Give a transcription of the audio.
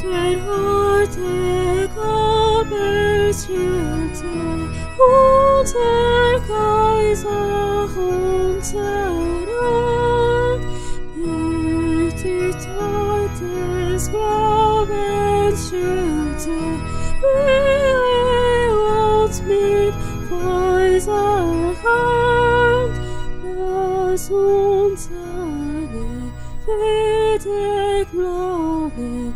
Den harte Kabelschütte, unser Kaiser, unser Gott, mit die Tat des Glaubens schütte, führe uns mit weiser Hand, lass uns alle für den Glauben